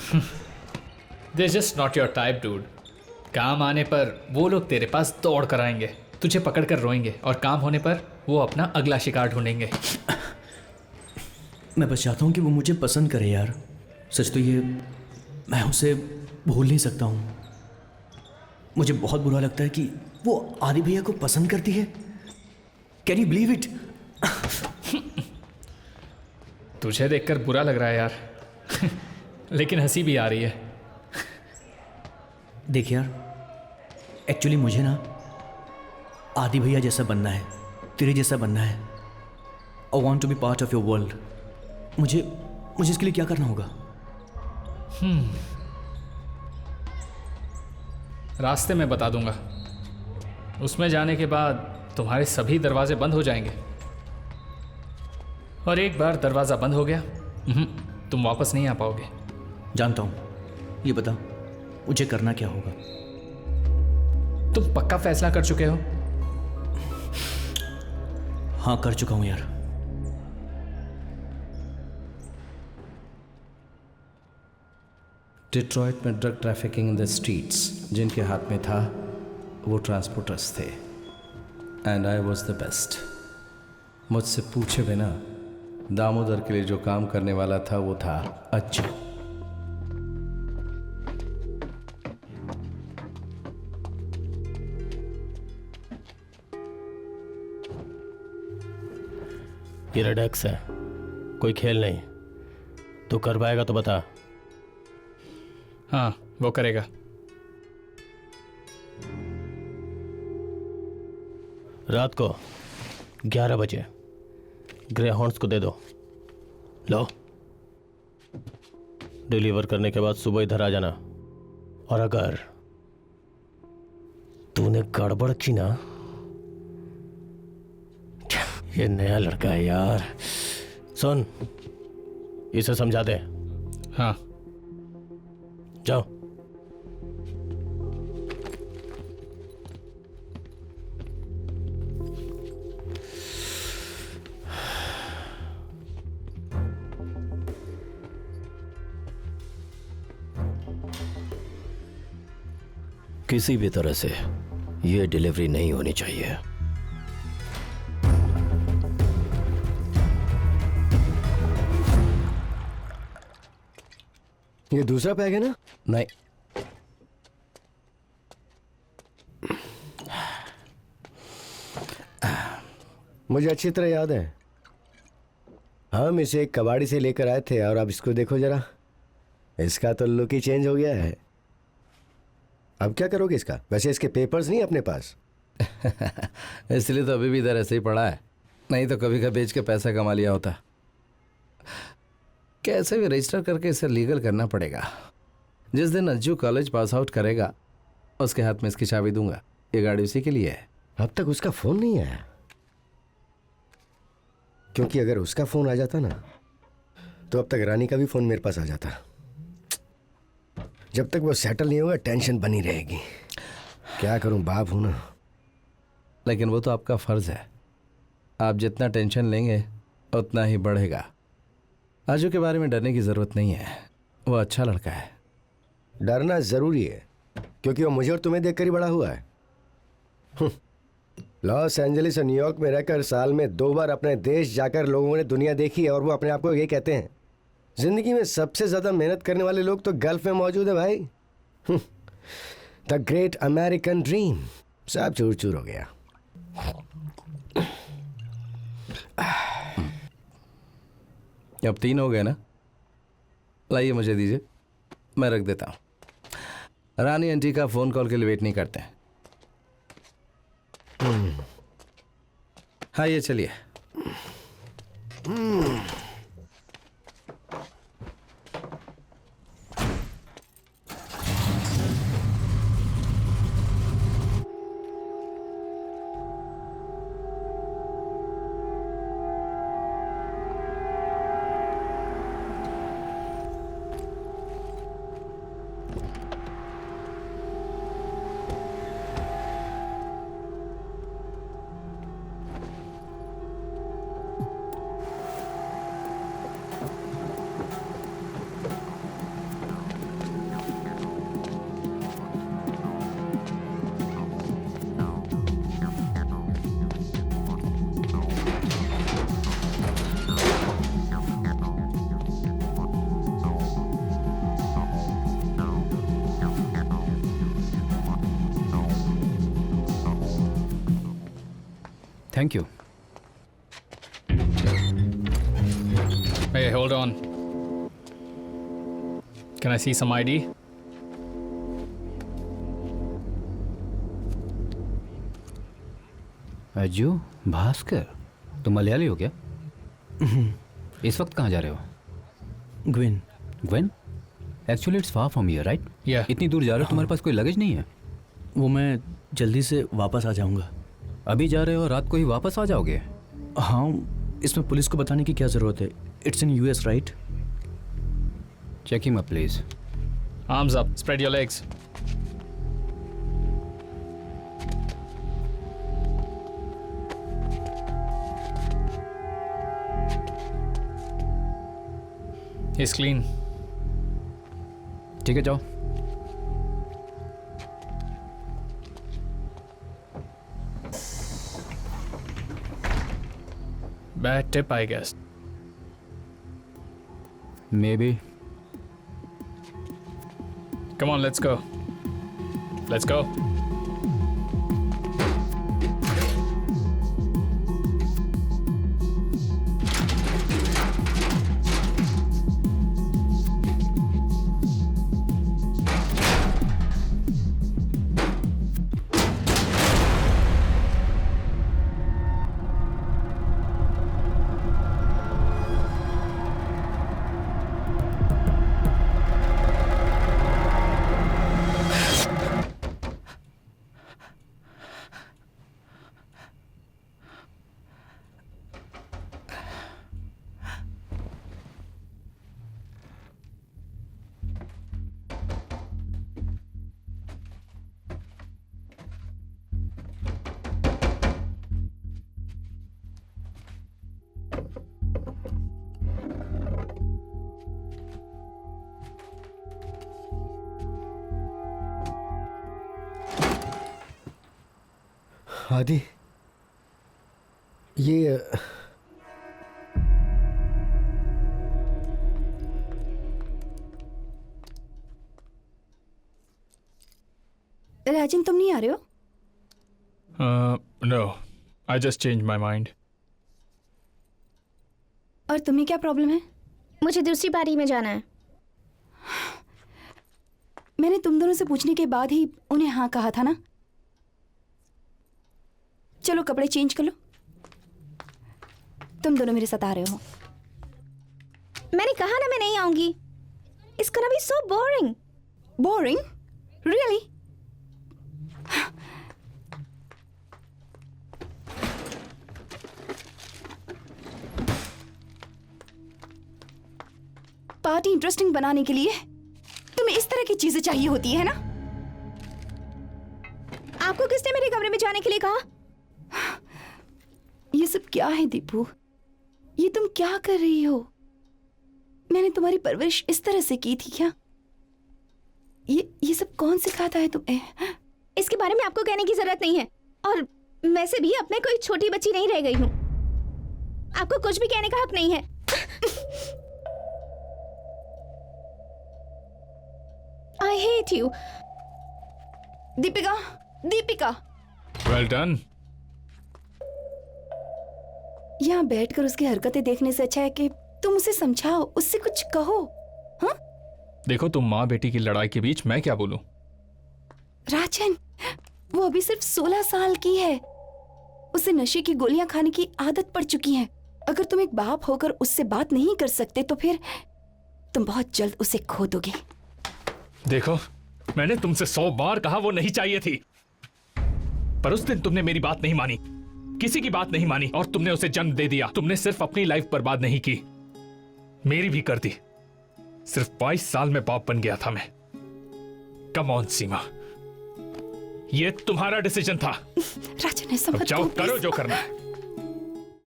They just not your type dude. काम आने पर वो लोग तेरे पास दौड़ कर आएंगे, तुझे पकड़ कर रोएंगे, और काम होने पर वो अपना अगला शिकार ढूंढेंगे। मैं बस चाहता हूँ कि वो मुझे पसंद करे यार। सच तो ये, मैं उसे भूल नहीं सकता हूँ। मुझे बहुत बुरा लगता है कि वो आदि भैया को पसंद करती है। Can you believe it? तुझे देखकर बुरा लग रहा है यार। लेकिन हंसी भी आ रही है। देख यार, एक्चुअली मुझे ना आदि भैया जैसा बनना है, तेरे जैसा बनना है। I want to be part of your world. मुझे इसके लिए क्या करना होगा? रास्ते में बता दूंगा। उसमें जाने के बाद तुम्हारे सभी दरवाजे बंद हो जाएंगे, और एक बार दरवाज़ा बंद हो गया, तुम वापस नहीं आ पाओगे। जानता हूँ। ये बता, मुझे करना क्या होगा? तुम पक्का फैसला कर चुके हो? हाँ, कर चुका हूँ यार। डिट्रॉइट में drug trafficking in the streets जिनके हाथ में था वो ट्रांसपोर्टर्स थे, and I was the best. मुझसे पूछे बिना दामोदर के लिए जो काम करने वाला था वो था अज्जू। ये रेडेक्स है, कोई खेल नहीं। तू कर पाएगा तो बता। हाँ, वो करेगा। रात को 11 बजे ग्रे हॉर्न्स को दे दो। लो, डिलीवर करने के बाद सुबह इधर आ जाना। और अगर तूने गड़बड़ की ना, ये नया लड़का है यार। सुन, इसे समझा दे। हाँ। जाओ। किसी भी तरह से ये डिलीवरी नहीं होनी चाहिए। ये दूसरा पैक है ना? नहीं, मुझे अच्छी तरह याद है। हम इसे एक कबाड़ी से लेकर आए थे, और अब इसको देखो जरा, इसका तो लुक ही चेंज हो गया है। अब क्या करोगे इसका? वैसे इसके पेपर्स नहीं अपने पास? इसलिए तो अभी भी इधर ऐसे ही पड़ा है, नहीं तो कभी का बेच के पैसा कमा लिया होता। कैसे भी रजिस्टर करके इसे लीगल करना पड़ेगा। जिस दिन अज्जू कॉलेज पास आउट करेगा उसके हाथ में इसकी चाबी दूंगा। ये गाड़ी उसी के लिए है। अब तक उसका फोन नहीं आया, क्योंकि अगर उसका फोन आ जाता ना तो अब तक रानी का भी फोन मेरे पास आ जाता। जब तक वो सेटल नहीं होगा टेंशन बनी रहेगी। क्या करूं, बाप हूं ना। लेकिन वो तो आपका फर्ज है। आप जितना टेंशन लेंगे उतना ही बढ़ेगा। आजू के बारे में डरने की जरूरत नहीं है, वो अच्छा लड़का है। डरना जरूरी है, क्योंकि वो मुझे और तुम्हें देखकर ही बड़ा हुआ है। लॉस एंजलिस और न्यूयॉर्क में रहकर साल में 2 बार अपने देश जाकर लोगों ने दुनिया देखी है, और वो अपने आप को ये कहते हैं जिंदगी में सबसे ज्यादा मेहनत करने वाले लोग तो गल्फ में मौजूद है भाई। द ग्रेट अमेरिकन ड्रीम सब चूर चूर हो गया। अब 3 हो गए ना? लाइए मुझे दीजिए, मैं रख देता हूं। रानी आंटी का फोन कॉल के लिए वेट नहीं करते हैं। हाँ, ये चलिए। Thank you. Hey, hold on. Can I see some ID? Ajju Bhaskar, तुम मलयाली हो क्या? इस वक्त कहाँ जा रहे हो? Gwin, Gwen? Actually it's far from here, right? Yeah. इतनी दूर जा रहे हो, तुम्हारे पास कोई लगेज नहीं है? वो मैं जल्दी से वापस आ जाऊंगा। अभी जा रहे हो, रात को ही वापस आ जाओगे? हाँ, इसमें पुलिस को बताने की क्या ज़रूरत है? It's in US, right? Check him up please. Arms up. Spread your legs. He's clean. ठीक है, जाओ। Bad tip, I guess. May be. Come on, let's go. Let's go. आदि, ये राजन, तुम नहीं आ रहे हो? No. I just changed my mind. और तुम्हें क्या प्रॉब्लम है? मुझे दूसरी पारी में जाना है। मैंने तुम दोनों से पूछने के बाद ही उन्हें हाँ कहा था ना। चलो कपड़े चेंज कर लो। तुम दोनों मेरे साथ आ रहे हो। मैंने कहा ना मैं नहीं आऊंगी। It's gonna be so boring. Boring? Really? Party interesting बनाने के लिए तुम्हें इस तरह की चीजें चाहिए होती है ना? आपको किसने मेरे कमरे में जाने के लिए कहा? ये सब क्या है दीपू? ये तुम क्या कर रही हो? मैंने तुम्हारी परवरिश इस तरह से की थी क्या? ये सब कौन सिखाता है तुम्हें? इसके बारे में आपको कहने की जरूरत नहीं है। और वैसे भी अब मैं कोई छोटी बच्ची नहीं रह गई हूँ। आपको कुछ भी कहने का हक नहीं है। I hate you. Deepika, Deepika, Well done. यहाँ बैठकर उसकी हरकतें देखने से अच्छा है कि तुम उसे समझाओ, उससे कुछ कहो। हाँ? देखो, तुम माँ बेटी की लड़ाई के बीच मैं क्या बोलूं? राजन, वो अभी सिर्फ 16 साल की है। उसे नशे की गोलियां खाने की आदत पड़ चुकी है। अगर तुम एक बाप होकर उससे बात नहीं कर सकते तो फिर तुम बहुत जल्द उसे खो दोगे। देखो, मैंने तुमसे 100 बार कहा वो नहीं चाहिए थी, पर उस दिन तुमने मेरी बात नहीं मानी, किसी की बात नहीं मानी, और तुमने उसे जन्म दे दिया। तुमने सिर्फ अपनी लाइफ बर्बाद नहीं की, मेरी भी कर दी। सिर्फ 22 साल में बाप बन गया था मैं। कम ऑन सीमा, ये तुम्हारा डिसीजन था। राजन, ऐसा अब मत जाओ, कहो, करो please। जो करना है।